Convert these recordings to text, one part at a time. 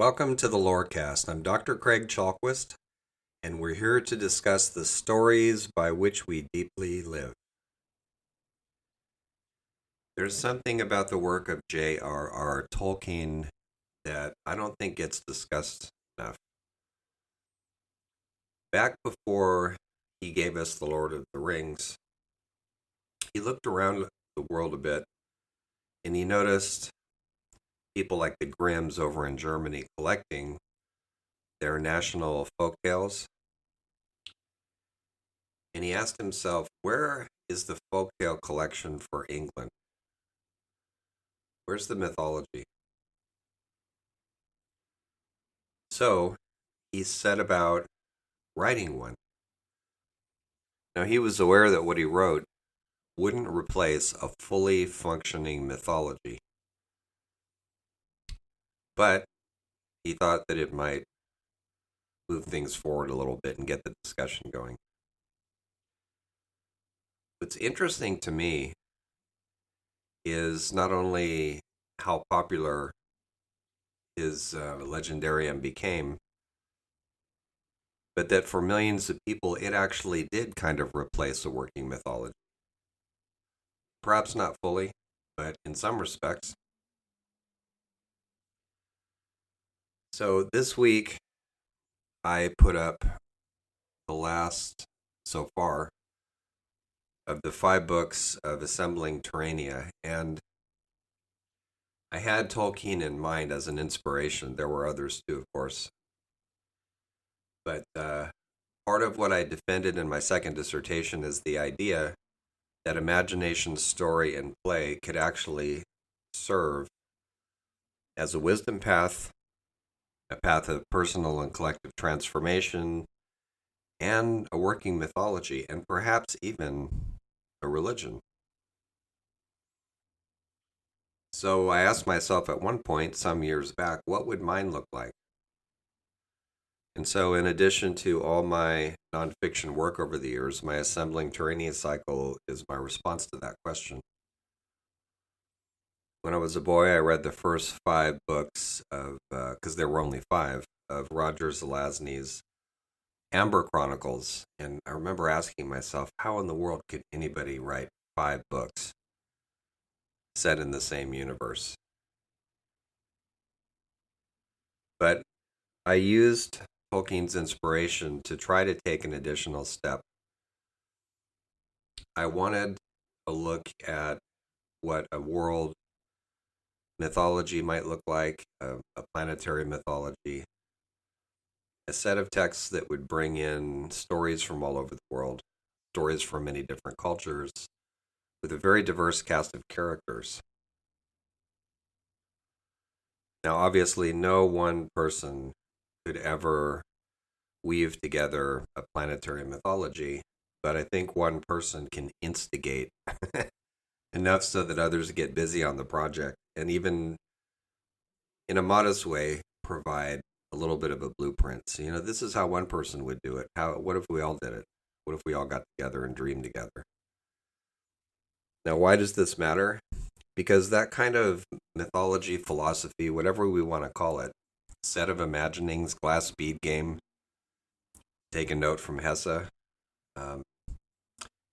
Welcome to the Lorecast. I'm Dr. Craig Chalkwist, and we're here to discuss the stories by which we deeply live. There's something about the work of J.R.R. Tolkien that I don't think gets discussed enough. Back before he gave us The Lord of the Rings, he looked around the world a bit, and he noticed people like the Grimms over in Germany collecting their national folk tales. And he asked himself, where is the folktale collection for England? Where's the mythology? So he set about writing one. Now he was aware that what he wrote wouldn't replace a fully functioning mythology, but he thought that it might move things forward a little bit and get the discussion going. What's interesting to me is not only how popular his legendarium became, but that for millions of people, it actually did kind of replace a working mythology. Perhaps not fully, but in some respects. So this week, I put up the last, so far, of the 5 books of Assembling Terrania, and I had Tolkien in mind as an inspiration. There were others too, of course. But part of what I defended in my second dissertation is the idea that imagination, story, and play could actually serve as a wisdom path, a path of personal and collective transformation, and a working mythology, and perhaps even a religion. So I asked myself at one point, some years back, what would mine look like? And so in addition to all my nonfiction work over the years, my Assembling Terrania Cycle is my response to that question. When I was a boy, I read the first 5 books of, because there were only 5, of Roger Zelazny's Amber Chronicles. And I remember asking myself, how in the world could anybody write 5 books set in the same universe? But I used Tolkien's inspiration to try to take an additional step. I wanted a look at what a world mythology might look like, a planetary mythology, a set of texts that would bring in stories from all over the world, stories from many different cultures, with a very diverse cast of characters. Now, obviously, no one person could ever weave together a planetary mythology, but I think one person can instigate enough so that others get busy on the project, and even in a modest way provide a little bit of a blueprint. So, this is how one person would do it. What if we all did it? What if we all got together and dreamed together? Now, why does this matter? Because that kind of mythology, philosophy, whatever we want to call it, set of imaginings, glass bead game, take a note from Hesse,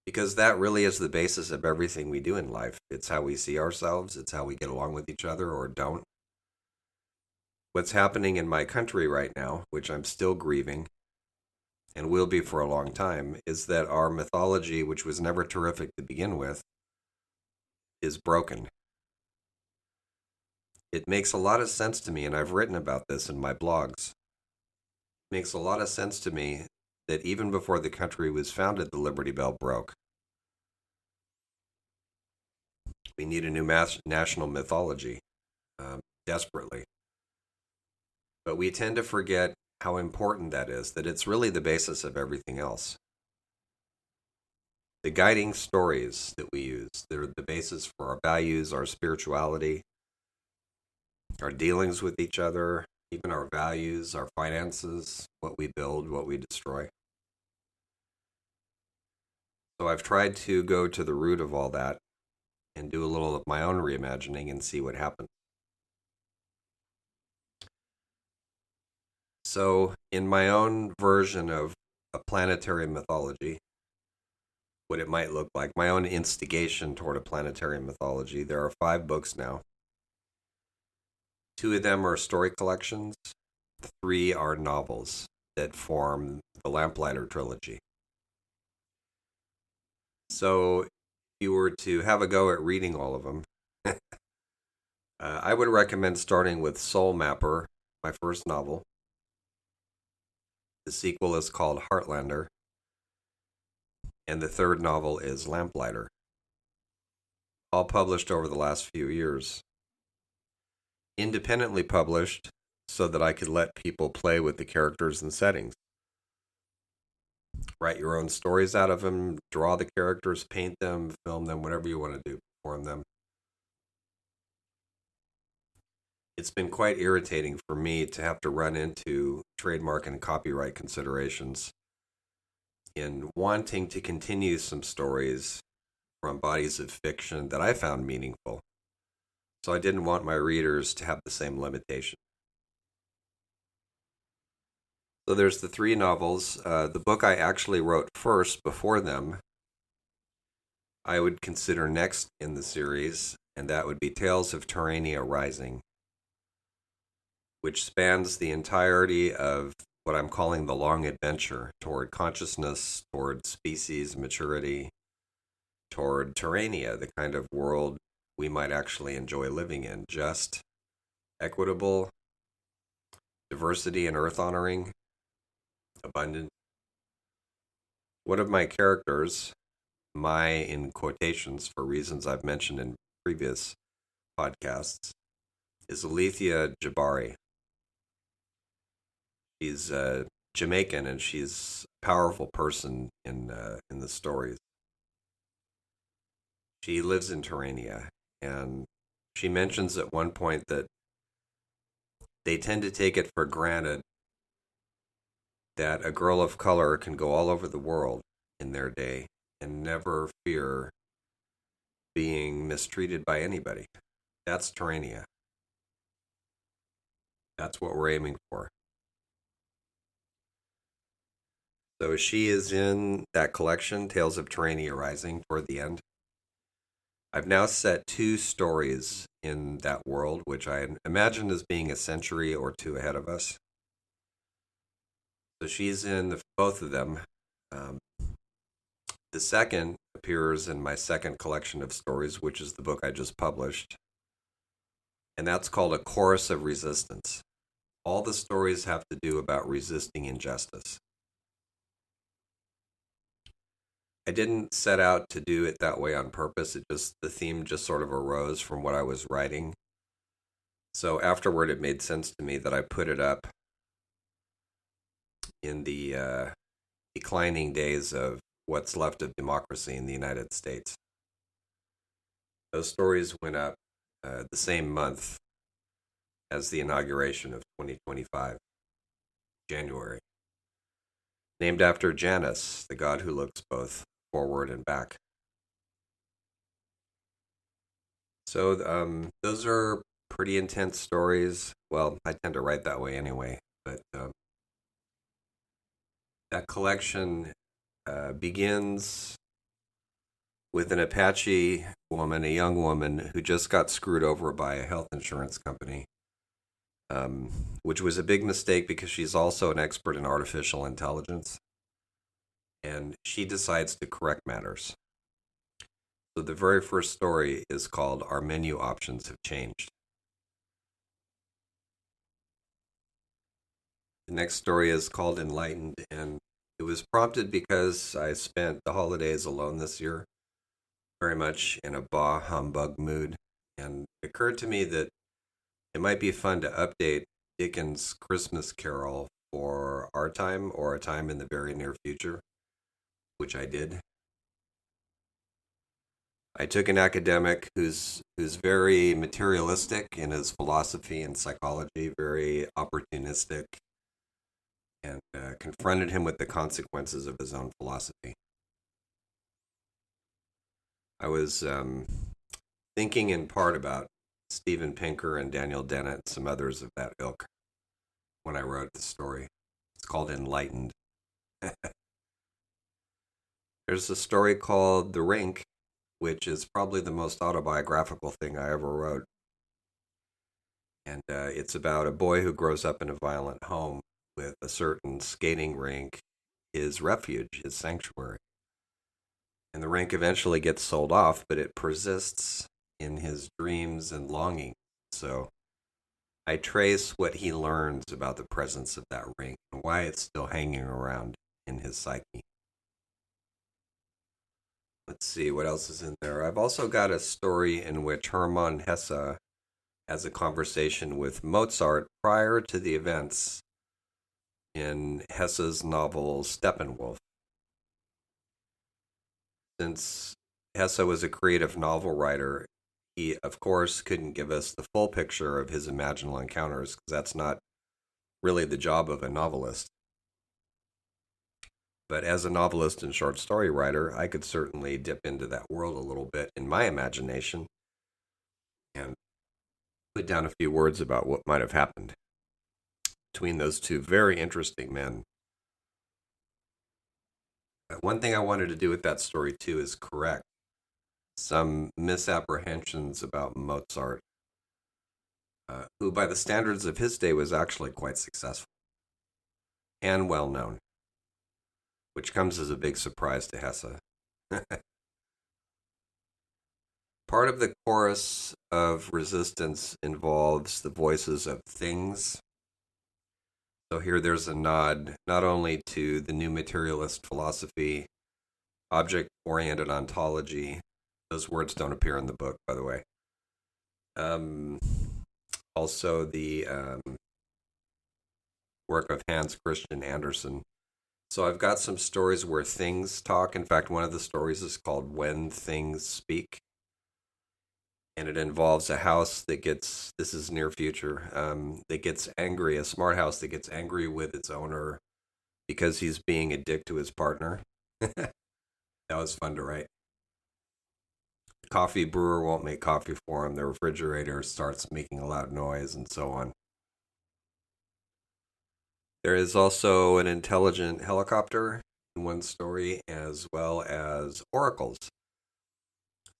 because that really is the basis of everything we do in life. It's how we see ourselves. It's how we get along with each other or don't. What's happening in my country right now, which I'm still grieving and will be for a long time, is that our mythology, which was never terrific to begin with, is broken. It makes a lot of sense to me, and I've written about this in my blogs. It makes a lot of sense to me that even before the country was founded, the Liberty Bell broke. We need a new national mythology, desperately. But we tend to forget how important that is, that it's really the basis of everything else. The guiding stories that we use, they're the basis for our values, our spirituality, our dealings with each other, even our values, our finances, what we build, what we destroy. So I've tried to go to the root of all that and do a little of my own reimagining and see what happens. So, in my own version of a planetary mythology, what it might look like, my own instigation toward a planetary mythology, there are 5 books now. 2 of them are story collections, 3 are novels that form the Lamplighter trilogy. So, if you were to have a go at reading all of them, I would recommend starting with Soul Mapper, my first novel. The sequel is called Heartlander, and the third novel is Lamplighter, all published over the last few years. Independently published so that I could let people play with the characters and settings. Write your own stories out of them, draw the characters, paint them, film them, whatever you want to do, perform them. It's been quite irritating for me to have to run into trademark and copyright considerations in wanting to continue some stories from bodies of fiction that I found meaningful. So I didn't want my readers to have the same limitation. So there's the 3 novels. The book I actually wrote first before them, I would consider next in the series, and that would be Tales of Terrania Rising, which spans the entirety of what I'm calling the long adventure toward consciousness, toward species maturity, toward Terrania, the kind of world we might actually enjoy living in. Just, equitable, diversity and earth honoring, abundant. One of my characters, my in quotations for reasons I've mentioned in previous podcasts, is Alethea Jabari. She's Jamaican, and she's a powerful person in the stories. She lives in Terrania, and she mentions at one point that they tend to take it for granted that a girl of color can go all over the world in their day and never fear being mistreated by anybody. That's Terrania. That's what we're aiming for. So she is in that collection, Tales of Terrania Rising, toward the end. I've now set 2 stories in that world, which I imagine as being a century or 2 ahead of us. So she's in both of them. The second appears in my second collection of stories, which is the book I just published. And that's called A Chorus of Resistance. All the stories have to do about resisting injustice. I didn't set out to do it that way on purpose. The theme just sort of arose from what I was writing. So afterward, it made sense to me that I put it up in the declining days of what's left of democracy in the United States. Those stories went up the same month as the inauguration of 2025, January. Named after Janus, the god who looks both forward and back. So those are pretty intense stories. Well, I tend to write that way anyway, but that collection begins with an Apache woman, a young woman, who just got screwed over by a health insurance company, which was a big mistake because she's also an expert in artificial intelligence. And she decides to correct matters. So the very first story is called Our Menu Options Have Changed. The next story is called Enlightened, and it was prompted because I spent the holidays alone this year, very much in a bah humbug mood, and it occurred to me that it might be fun to update Dickens' Christmas Carol for our time or a time in the very near future, which I did. I took an academic who's very materialistic in his philosophy and psychology, very opportunistic, and confronted him with the consequences of his own philosophy. I was thinking in part about Steven Pinker and Daniel Dennett, some others of that ilk. when I wrote the story. It's called Enlightened. There's a story called The Rink, which is probably the most autobiographical thing I ever wrote. And it's about a boy who grows up in a violent home with a certain skating rink, his refuge, his sanctuary. And the rink eventually gets sold off, but it persists in his dreams and longings. So I trace what he learns about the presence of that rink and why it's still hanging around in his psyche. Let's see what else is in there. I've also got a story in which Hermann Hesse has a conversation with Mozart prior to the events in Hesse's novel Steppenwolf. Since Hesse was a creative novel writer, he, of course, couldn't give us the full picture of his imaginal encounters because that's not really the job of a novelist. But as a novelist and short story writer, I could certainly dip into that world a little bit in my imagination and put down a few words about what might have happened between those two very interesting men. One thing I wanted to do with that story, too, is correct some misapprehensions about Mozart, who, by the standards of his day, was actually quite successful and well known, which comes as a big surprise to Hesse. Part of the chorus of resistance involves the voices of things. So here there's a nod not only to the new materialist philosophy, object-oriented ontology. Those words don't appear in the book, by the way. Also the work of Hans Christian Andersen. So I've got some stories where things talk. In fact, one of the stories is called When Things Speak. And it involves a house that gets, this is near future, that gets angry, a smart house that gets angry with its owner because he's being a dick to his partner. That was fun to write. The coffee brewer won't make coffee for him. The refrigerator starts making a loud noise and so on. There is also an intelligent helicopter in one story, as well as oracles.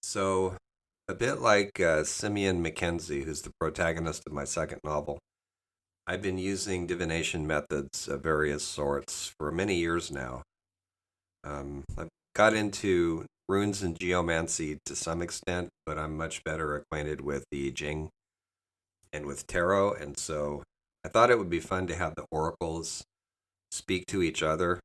So a bit like Simeon Mackenzie, who's the protagonist of my second novel, I've been using divination methods of various sorts for many years now. I've got into runes and geomancy to some extent, but I'm much better acquainted with the I Ching and with tarot, and so I thought it would be fun to have the oracles speak to each other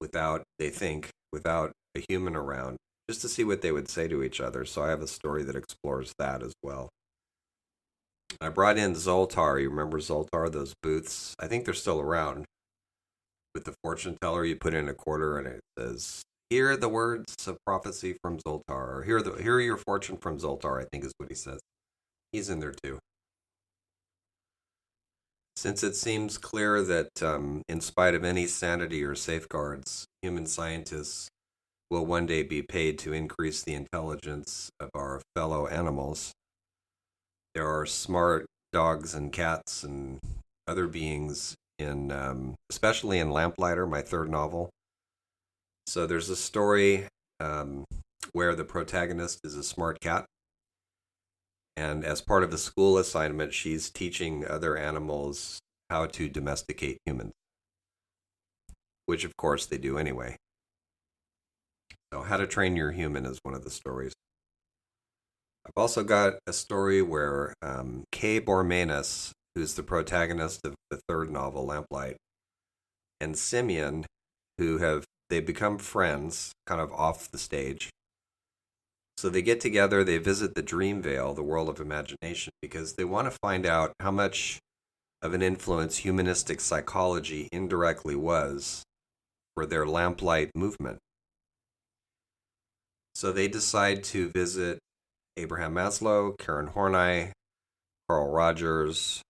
without a human around, just to see what they would say to each other. So I have a story that explores that as well. I brought in Zoltar. You remember Zoltar, those booths? I think they're still around. With the fortune teller, you put in a quarter and it says, "Hear the words of prophecy from Zoltar," or hear your fortune from Zoltar, I think is what he says. He's in there too. Since it seems clear that in spite of any sanity or safeguards, human scientists will one day be paid to increase the intelligence of our fellow animals, there are smart dogs and cats and other beings especially in Lamplighter, my third novel. So there's a story where the protagonist is a smart cat. And as part of the school assignment, she's teaching other animals how to domesticate humans, which of course they do anyway. So How to Train Your Human is one of the stories. I've also got a story where Kay Bormanis, who's the protagonist of the third novel, Lamplight, and Simeon, they become friends kind of off the stage. So they get together, they visit the Dream Vale, the world of imagination, because they want to find out how much of an influence humanistic psychology indirectly was for their Lamplight movement. So they decide to visit Abraham Maslow, Karen Horney, Carl Rogers,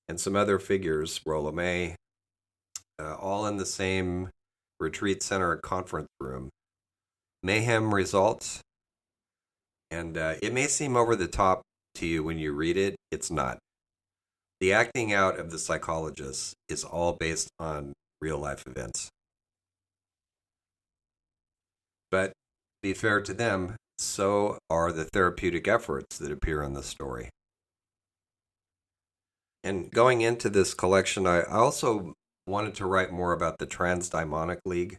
and some other figures, Rolla May, all in the same retreat center conference room. Mayhem results, and it may seem over the top to you when you read it. It's not. The acting out of the psychologists is all based on real life events. But be fair to them, so are the therapeutic efforts that appear in the story. And going into this collection, I also wanted to write more about the Transdaimonic League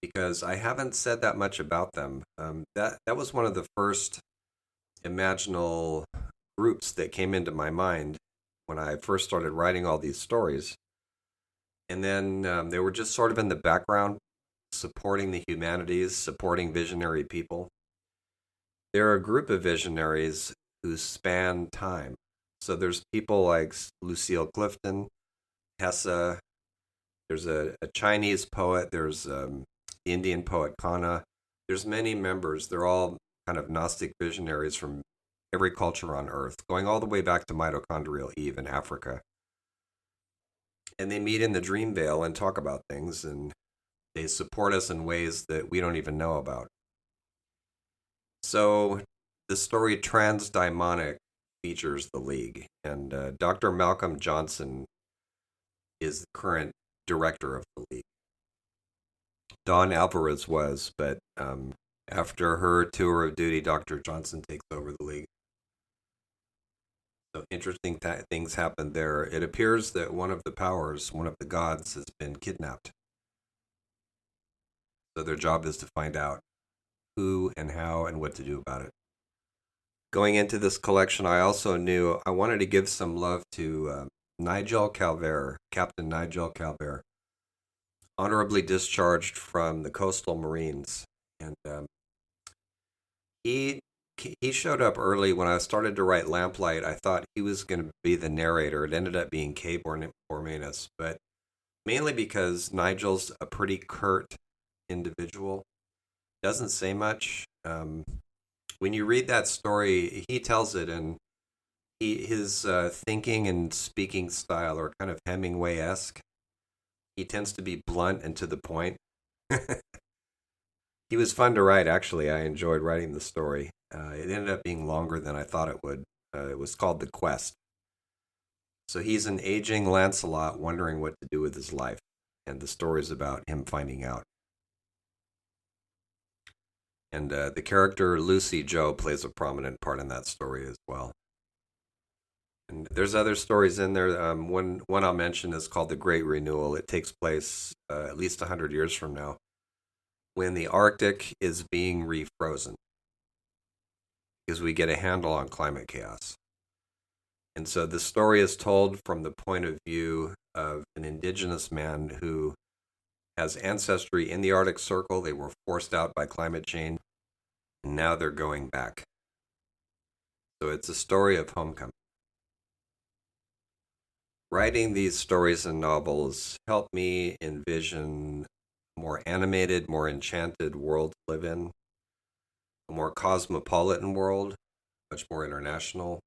because I haven't said that much about them. That was one of the first imaginal groups that came into my mind when I first started writing all these stories. And then they were just sort of in the background, supporting the humanities, supporting visionary people. They're a group of visionaries who span time. So there's people like Lucille Clifton, Hesse. There's a Chinese poet. There's the Indian poet Kana. There's many members. They're all kind of Gnostic visionaries from every culture on Earth, going all the way back to mitochondrial Eve in Africa. And they meet in the dream veil and talk about things, and they support us in ways that we don't even know about. So the story Transdaimonic features the League, and Dr. Malcolm Johnson is the current director of the League. Dawn Alvarez was, but after her tour of duty, Dr. Johnson takes over the League. So interesting things happen there. It appears that one of the powers, one of the gods, has been kidnapped. So their job is to find out who and how and what to do about it. Going into this collection, I also knew I wanted to give some love to Nigel Calvert, Captain Nigel Calvert, honorably discharged from the Coastal Marines. And he showed up early when I started to write Lamplight. I thought he was going to be the narrator. It ended up being Kay Bormanis, but mainly because Nigel's a pretty curt individual. Doesn't say much. When you read that story, he tells it, and his thinking and speaking style are kind of Hemingway-esque. He tends to be blunt and to the point. He was fun to write, actually. I enjoyed writing the story. It ended up being longer than I thought it would. It was called The Quest. So he's an aging Lancelot wondering what to do with his life, and the story is about him finding out. And the character Lucy Joe plays a prominent part in that story as well. And there's other stories in there. One I'll mention is called The Great Renewal. It takes place at least 100 years from now, when the Arctic is being refrozen, because we get a handle on climate chaos. And so the story is told from the point of view of an indigenous man who has ancestry in the Arctic Circle. They were forced out by climate change, and now they're going back. So it's a story of homecoming. Writing these stories and novels helped me envision a more animated, more enchanted world to live in, a more cosmopolitan world, much more international,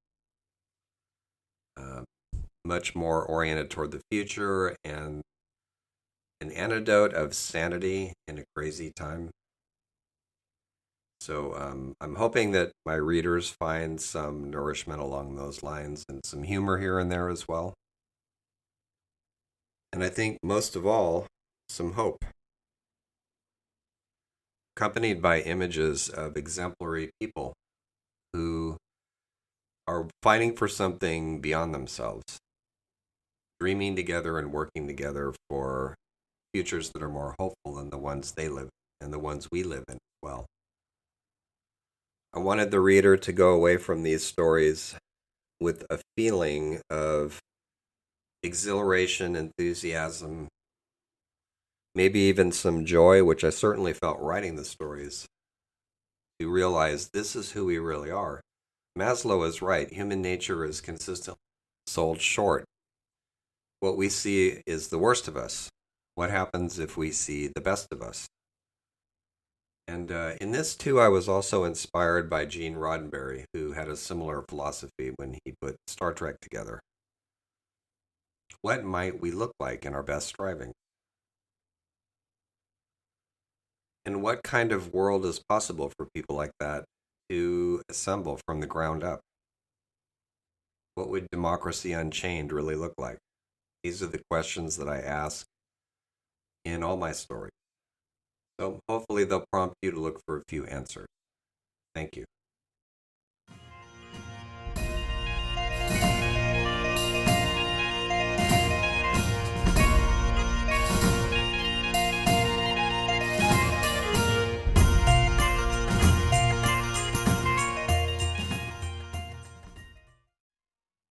much more oriented toward the future, and an antidote of sanity in a crazy time. So I'm hoping that my readers find some nourishment along those lines and some humor here and there as well. And I think most of all, some hope, accompanied by images of exemplary people who are fighting for something beyond themselves, dreaming together and working together for futures that are more hopeful than the ones they live and the ones we live in as well. I wanted the reader to go away from these stories with a feeling of exhilaration, enthusiasm, maybe even some joy, which I certainly felt writing the stories, to realize this is who we really are. Maslow is right. Human nature is consistently sold short. What we see is the worst of us. What happens if we see the best of us? And in this, too, I was also inspired by Gene Roddenberry, who had a similar philosophy when he put Star Trek together. What might we look like in our best striving? And what kind of world is possible for people like that to assemble from the ground up? What would democracy unchained really look like? These are the questions that I ask in all my stories. So hopefully they'll prompt you to look for a few answers. Thank you.